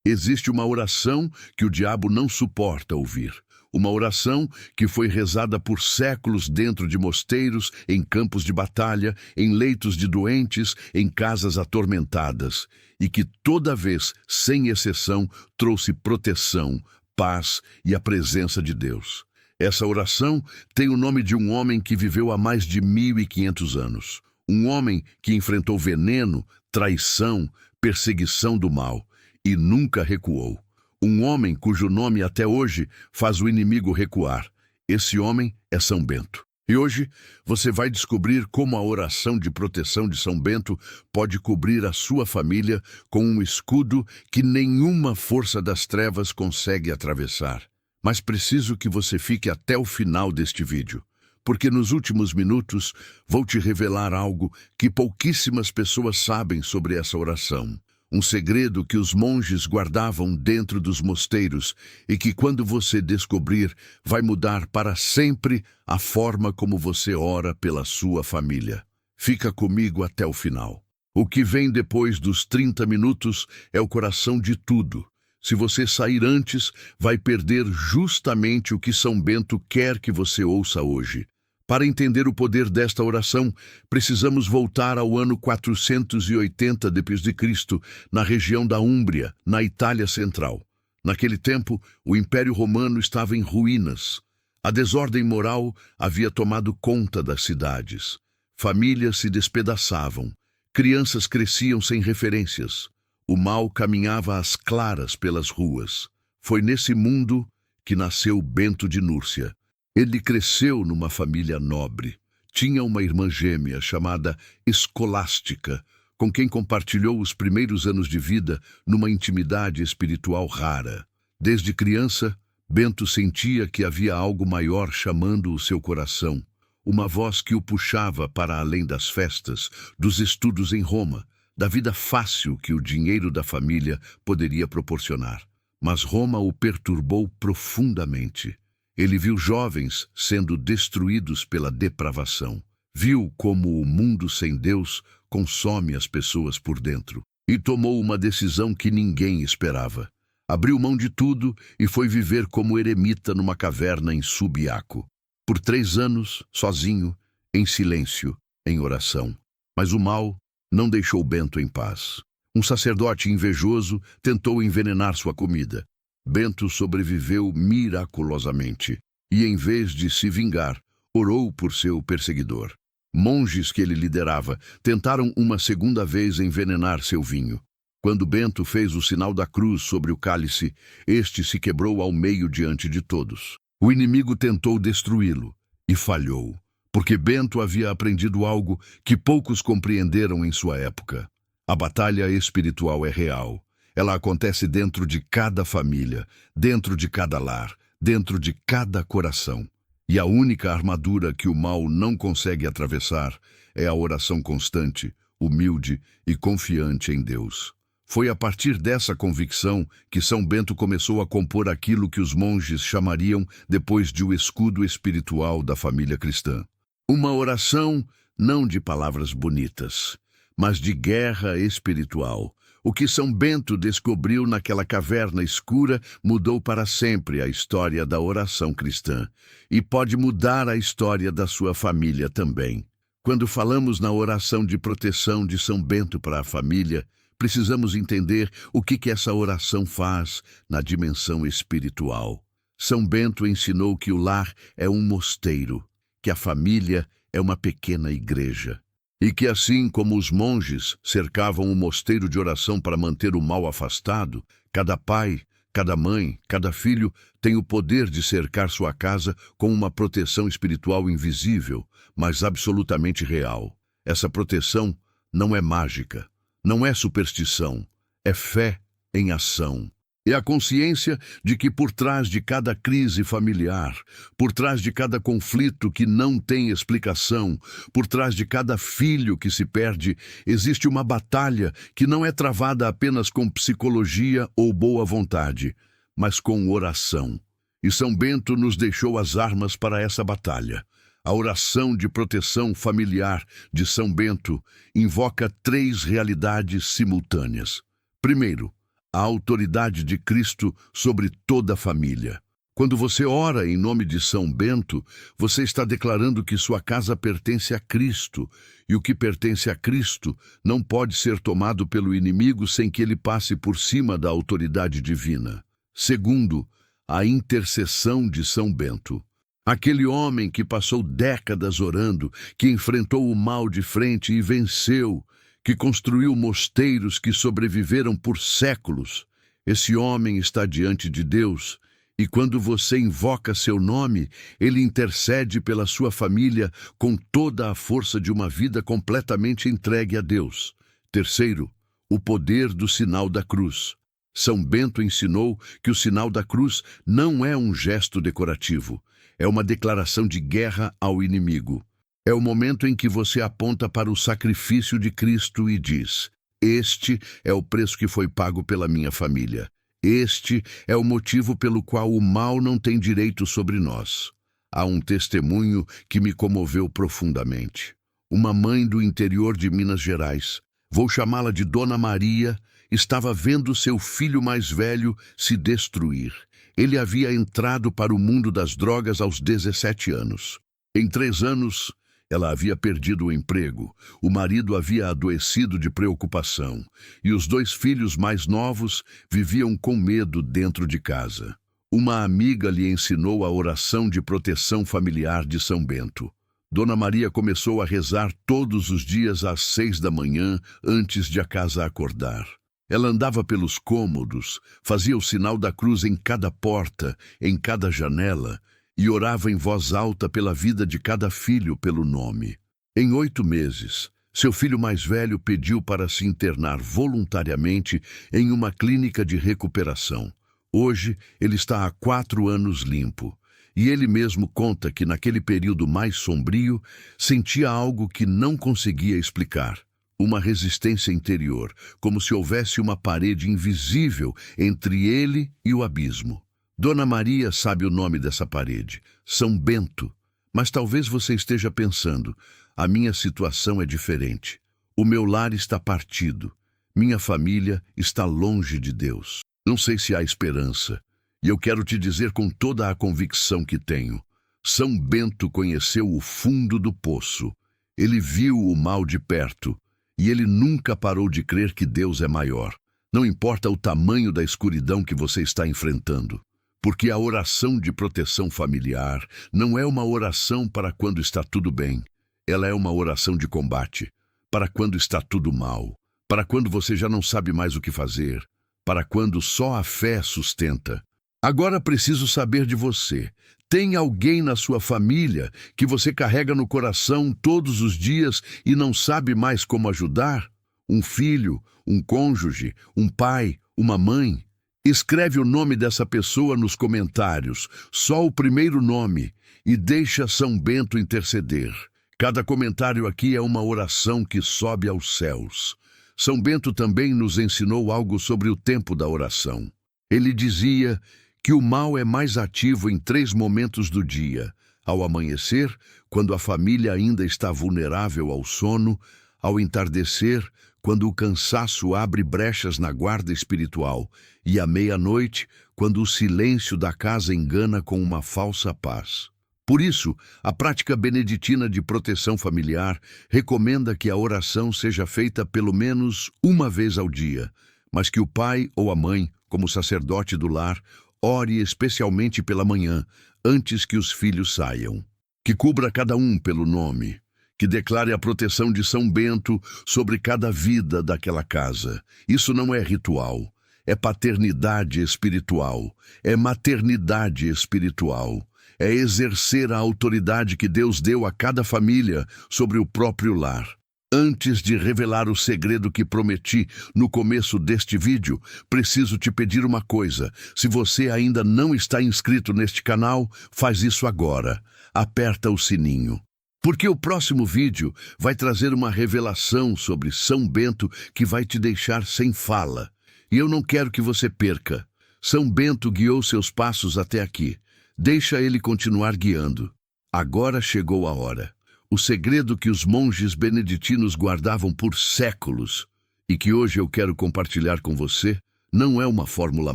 Existe uma oração que o diabo não suporta ouvir. Uma oração que foi rezada por séculos dentro de mosteiros, em campos de batalha, em leitos de doentes, em casas atormentadas, e que toda vez, sem exceção, trouxe proteção, paz e a presença de Deus. Essa oração tem o nome de um homem que viveu há mais de 1500 anos. Um homem que enfrentou veneno, traição, perseguição do mal e nunca recuou. Um homem cujo nome até hoje faz o inimigo recuar. Esse homem é São Bento. E hoje você vai descobrir como a oração de proteção de São Bento pode cobrir a sua família com um escudo que nenhuma força das trevas consegue atravessar. Mas preciso que você fique até o final deste vídeo, porque nos últimos minutos vou te revelar algo que pouquíssimas pessoas sabem sobre essa oração. Um segredo que os monges guardavam dentro dos mosteiros e que, quando você descobrir, vai mudar para sempre a forma como você ora pela sua família. Fica comigo até o final. O que vem depois dos 30 minutos é o coração de tudo. Se você sair antes, vai perder justamente o que São Bento quer que você ouça hoje. Para entender o poder desta oração, precisamos voltar ao ano 480 d.C., na região da Úmbria, na Itália Central. Naquele tempo, o Império Romano estava em ruínas. A desordem moral havia tomado conta das cidades. Famílias se despedaçavam. Crianças cresciam sem referências. O mal caminhava às claras pelas ruas. Foi nesse mundo que nasceu Bento de Núrcia. Ele cresceu numa família nobre. Tinha uma irmã gêmea chamada Escolástica, com quem compartilhou os primeiros anos de vida numa intimidade espiritual rara. Desde criança, Bento sentia que havia algo maior chamando o seu coração, uma voz que o puxava para além das festas, dos estudos em Roma, da vida fácil que o dinheiro da família poderia proporcionar. Mas Roma o perturbou profundamente. Ele viu jovens sendo destruídos pela depravação. Viu como o mundo sem Deus consome as pessoas por dentro. E tomou uma decisão que ninguém esperava. Abriu mão de tudo e foi viver como eremita numa caverna em Subiaco. Por 3 anos, sozinho, em silêncio, em oração. Mas o mal não deixou Bento em paz. Um sacerdote invejoso tentou envenenar sua comida. Bento sobreviveu miraculosamente e, em vez de se vingar, orou por seu perseguidor. Monges que ele liderava tentaram uma segunda vez envenenar seu vinho. Quando Bento fez o sinal da cruz sobre o cálice, este se quebrou ao meio diante de todos. O inimigo tentou destruí-lo e falhou, porque Bento havia aprendido algo que poucos compreenderam em sua época. A batalha espiritual é real. Ela acontece dentro de cada família, dentro de cada lar, dentro de cada coração. E a única armadura que o mal não consegue atravessar é a oração constante, humilde e confiante em Deus. Foi a partir dessa convicção que São Bento começou a compor aquilo que os monges chamariam depois de o escudo espiritual da família cristã. Uma oração não de palavras bonitas, mas de guerra espiritual. O que São Bento descobriu naquela caverna escura mudou para sempre a história da oração cristã e pode mudar a história da sua família também. Quando falamos na oração de proteção de São Bento para a família, precisamos entender o que essa oração faz na dimensão espiritual. São Bento ensinou que o lar é um mosteiro, que a família é uma pequena igreja. E que assim como os monges cercavam o mosteiro de oração para manter o mal afastado, cada pai, cada mãe, cada filho tem o poder de cercar sua casa com uma proteção espiritual invisível, mas absolutamente real. Essa proteção não é mágica, não é superstição, é fé em ação. É a consciência de que por trás de cada crise familiar, por trás de cada conflito que não tem explicação, por trás de cada filho que se perde, existe uma batalha que não é travada apenas com psicologia ou boa vontade, mas com oração. E São Bento nos deixou as armas para essa batalha. A oração de proteção familiar de São Bento invoca 3 realidades simultâneas. Primeiro, a autoridade de Cristo sobre toda a família. Quando você ora em nome de São Bento, você está declarando que sua casa pertence a Cristo, e o que pertence a Cristo não pode ser tomado pelo inimigo sem que ele passe por cima da autoridade divina. Segundo, a intercessão de São Bento. Aquele homem que passou décadas orando, que enfrentou o mal de frente e venceu, que construiu mosteiros que sobreviveram por séculos. Esse homem está diante de Deus, e quando você invoca seu nome, ele intercede pela sua família com toda a força de uma vida completamente entregue a Deus. Terceiro, o poder do sinal da cruz. São Bento ensinou que o sinal da cruz não é um gesto decorativo, é uma declaração de guerra ao inimigo. É o momento em que você aponta para o sacrifício de Cristo e diz: este é o preço que foi pago pela minha família. Este é o motivo pelo qual o mal não tem direito sobre nós. Há um testemunho que me comoveu profundamente. Uma mãe do interior de Minas Gerais, vou chamá-la de Dona Maria, estava vendo seu filho mais velho se destruir. Ele havia entrado para o mundo das drogas aos 17 anos. Em 3 anos, ela havia perdido o emprego, o marido havia adoecido de preocupação, e os 2 filhos mais novos viviam com medo dentro de casa. Uma amiga lhe ensinou a oração de proteção familiar de São Bento. Dona Maria começou a rezar todos os dias às 6 da manhã, antes de a casa acordar. Ela andava pelos cômodos, fazia o sinal da cruz em cada porta, em cada janela, e orava em voz alta pela vida de cada filho pelo nome. Em 8 meses, seu filho mais velho pediu para se internar voluntariamente em uma clínica de recuperação. Hoje, ele está há 4 anos limpo. E ele mesmo conta que naquele período mais sombrio, sentia algo que não conseguia explicar. Uma resistência interior, como se houvesse uma parede invisível entre ele e o abismo. Dona Maria sabe o nome dessa parede, São Bento. Mas talvez você esteja pensando, a minha situação é diferente. O meu lar está partido. Minha família está longe de Deus. Não sei se há esperança. E eu quero te dizer com toda a convicção que tenho. São Bento conheceu o fundo do poço. Ele viu o mal de perto. E ele nunca parou de crer que Deus é maior. Não importa o tamanho da escuridão que você está enfrentando. Porque a oração de proteção familiar não é uma oração para quando está tudo bem. Ela é uma oração de combate, para quando está tudo mal, para quando você já não sabe mais o que fazer, para quando só a fé sustenta. Agora preciso saber de você. Tem alguém na sua família que você carrega no coração todos os dias e não sabe mais como ajudar? Um filho, um cônjuge, um pai, uma mãe? Escreve o nome dessa pessoa nos comentários, só o primeiro nome, e deixa São Bento interceder. Cada comentário aqui é uma oração que sobe aos céus. São Bento também nos ensinou algo sobre o tempo da oração. Ele dizia que o mal é mais ativo em 3 momentos do dia: ao amanhecer, quando a família ainda está vulnerável ao sono; ao entardecer, quando o cansaço abre brechas na guarda espiritual; e à meia-noite, quando o silêncio da casa engana com uma falsa paz. Por isso, a prática beneditina de proteção familiar recomenda que a oração seja feita pelo menos uma vez ao dia, mas que o pai ou a mãe, como sacerdote do lar, ore especialmente pela manhã, antes que os filhos saiam. Que cubra cada um pelo nome. Que declare a proteção de São Bento sobre cada vida daquela casa. Isso não é ritual, é paternidade espiritual, é maternidade espiritual, é exercer a autoridade que Deus deu a cada família sobre o próprio lar. Antes de revelar o segredo que prometi no começo deste vídeo, preciso te pedir uma coisa. Se você ainda não está inscrito neste canal, faz isso agora. Aperta o sininho. Porque o próximo vídeo vai trazer uma revelação sobre São Bento que vai te deixar sem fala. E eu não quero que você perca. São Bento guiou seus passos até aqui. Deixa ele continuar guiando. Agora chegou a hora. O segredo que os monges beneditinos guardavam por séculos e que hoje eu quero compartilhar com você Não é uma fórmula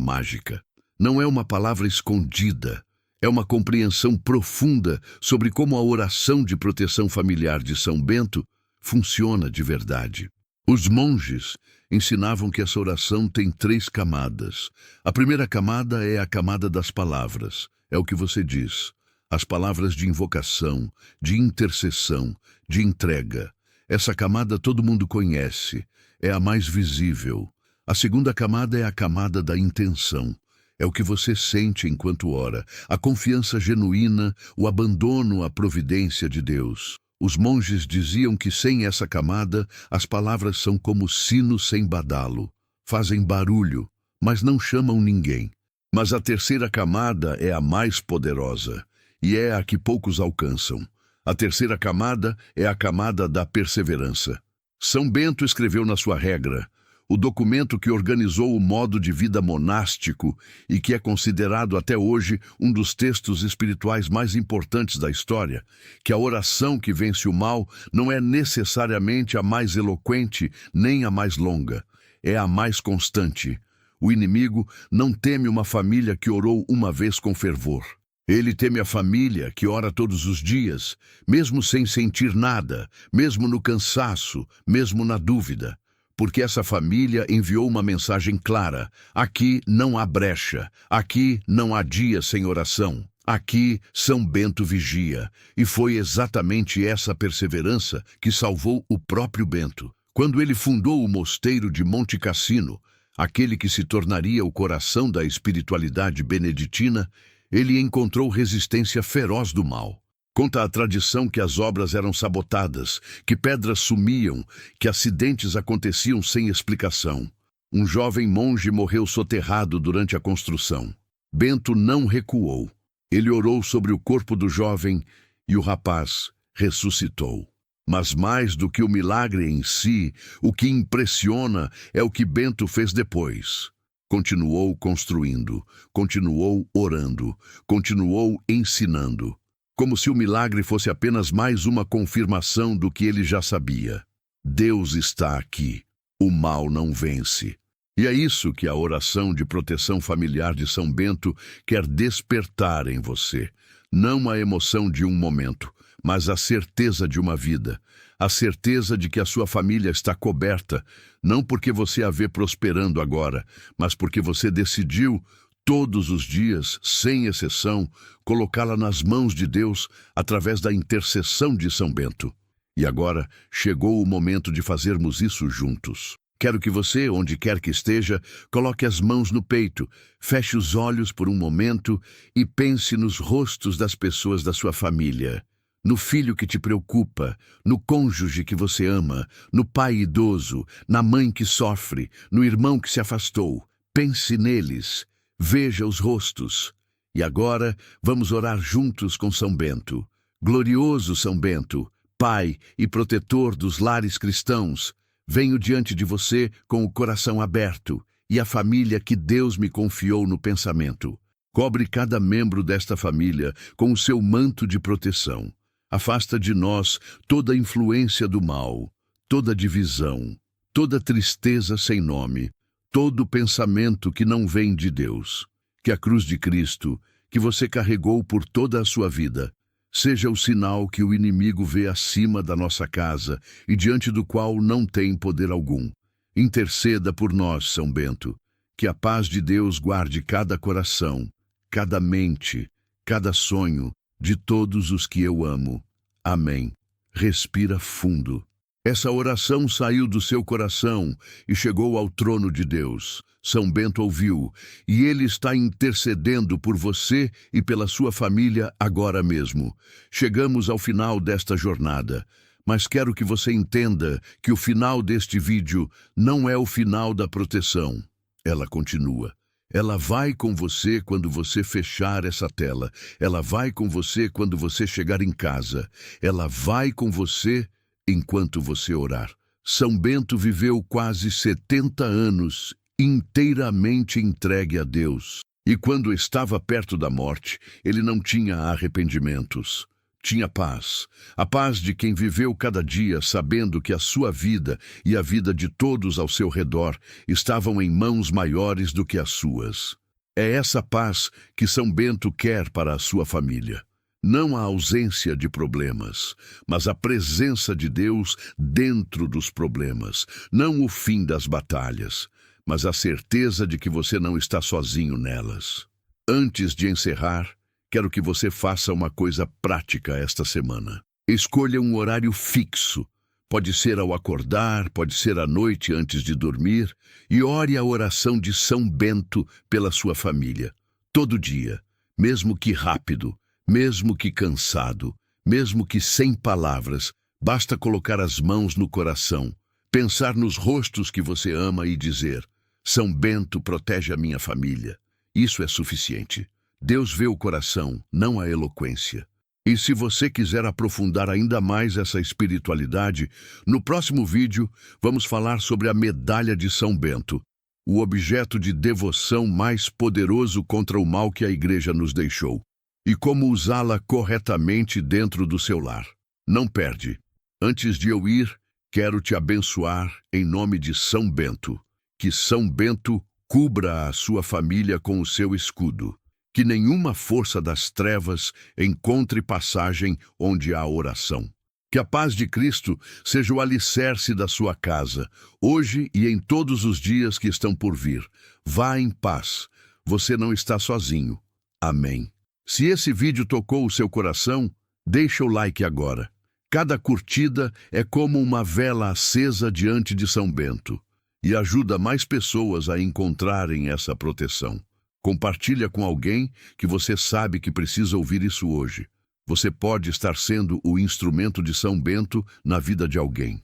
mágica. Não é uma palavra escondida. É uma compreensão profunda sobre como a oração de proteção familiar de São Bento funciona de verdade. Os monges ensinavam que essa oração tem 3 camadas. A primeira camada é a camada das palavras. É o que você diz. As palavras de invocação, de intercessão, de entrega. Essa camada todo mundo conhece. É a mais visível. A segunda camada é a camada da intenção. É o que você sente enquanto ora, a confiança genuína, o abandono à providência de Deus. Os monges diziam que sem essa camada, as palavras são como sino sem badalo. Fazem barulho, mas não chamam ninguém. Mas a terceira camada é a mais poderosa, e é a que poucos alcançam. A terceira camada é a camada da perseverança. São Bento escreveu na sua regra, o documento que organizou o modo de vida monástico e que é considerado até hoje um dos textos espirituais mais importantes da história, que a oração que vence o mal não é necessariamente a mais eloquente nem a mais longa, é a mais constante. O inimigo não teme uma família que orou uma vez com fervor. Ele teme a família que ora todos os dias, mesmo sem sentir nada, mesmo no cansaço, mesmo na dúvida. Porque essa família enviou uma mensagem clara. Aqui não há brecha, aqui não há dia sem oração. Aqui São Bento vigia. E foi exatamente essa perseverança que salvou o próprio Bento. Quando ele fundou o mosteiro de Monte Cassino, aquele que se tornaria o coração da espiritualidade beneditina, ele encontrou resistência feroz do mal. Conta a tradição que as obras eram sabotadas, que pedras sumiam, que acidentes aconteciam sem explicação. Um jovem monge morreu soterrado durante a construção. Bento não recuou. Ele orou sobre o corpo do jovem e o rapaz ressuscitou. Mas mais do que o milagre em si, o que impressiona é o que Bento fez depois. Continuou construindo, continuou orando, continuou ensinando. Como se o milagre fosse apenas mais uma confirmação do que ele já sabia. Deus está aqui. O mal não vence. E é isso que a oração de proteção familiar de São Bento quer despertar em você. Não a emoção de um momento, mas a certeza de uma vida. A certeza de que a sua família está coberta, não porque você a vê prosperando agora, mas porque você decidiu todos os dias, sem exceção, colocá-la nas mãos de Deus através da intercessão de São Bento. E agora chegou o momento de fazermos isso juntos. Quero que você, onde quer que esteja, coloque as mãos no peito, feche os olhos por um momento e pense nos rostos das pessoas da sua família. No filho que te preocupa, no cônjuge que você ama, no pai idoso, na mãe que sofre, no irmão que se afastou. Pense neles. Veja os rostos. E agora vamos orar juntos com São Bento. Glorioso São Bento, Pai e protetor dos lares cristãos, venho diante de você com o coração aberto e a família que Deus me confiou no pensamento. Cobre cada membro desta família com o seu manto de proteção. Afasta de nós toda influência do mal, toda divisão, toda tristeza sem nome, todo pensamento que não vem de Deus. Que a cruz de Cristo, que você carregou por toda a sua vida, seja o sinal que o inimigo vê acima da nossa casa e diante do qual não tem poder algum. Interceda por nós, São Bento. Que a paz de Deus guarde cada coração, cada mente, cada sonho de todos os que eu amo. Amém. Respira fundo. Essa oração saiu do seu coração e chegou ao trono de Deus. São Bento ouviu, e ele está intercedendo por você e pela sua família agora mesmo. Chegamos ao final desta jornada, mas quero que você entenda que o final deste vídeo não é o final da proteção. Ela continua. Ela vai com você quando você fechar essa tela. Ela vai com você quando você chegar em casa. Ela vai com você enquanto você orar. São Bento viveu quase 70 anos inteiramente entregue a Deus. E quando estava perto da morte, ele não tinha arrependimentos. tinha paz, a paz de quem viveu cada dia sabendo que a sua vida e a vida de todos ao seu redor estavam em mãos maiores do que as suas. É essa paz que São Bento quer para a sua família. Não a ausência de problemas, mas a presença de Deus dentro dos problemas. Não o fim das batalhas, mas a certeza de que você não está sozinho nelas. Antes de encerrar, quero que você faça uma coisa prática esta semana. Escolha um horário fixo. Pode ser ao acordar, pode ser à noite antes de dormir, e ore a oração de São Bento pela sua família. Todo dia, mesmo que rápido, mesmo que cansado, mesmo que sem palavras, basta colocar as mãos no coração, pensar nos rostos que você ama e dizer: São Bento protege a minha família. Isso é suficiente. Deus vê o coração, não a eloquência. E se você quiser aprofundar ainda mais essa espiritualidade, no próximo vídeo vamos falar sobre a medalha de São Bento, o objeto de devoção mais poderoso contra o mal que a Igreja nos deixou, e como usá-la corretamente dentro do seu lar. Não perde. Antes de eu ir, quero te abençoar em nome de São Bento. Que São Bento cubra a sua família com o seu escudo. Que nenhuma força das trevas encontre passagem onde há oração. Que a paz de Cristo seja o alicerce da sua casa, hoje e em todos os dias que estão por vir. Vá em paz. Você não está sozinho. Amém. Se esse vídeo tocou o seu coração, deixa o like agora. Cada curtida é como uma vela acesa diante de São Bento e ajuda mais pessoas a encontrarem essa proteção. Compartilha com alguém que você sabe que precisa ouvir isso hoje. Você pode estar sendo o instrumento de São Bento na vida de alguém.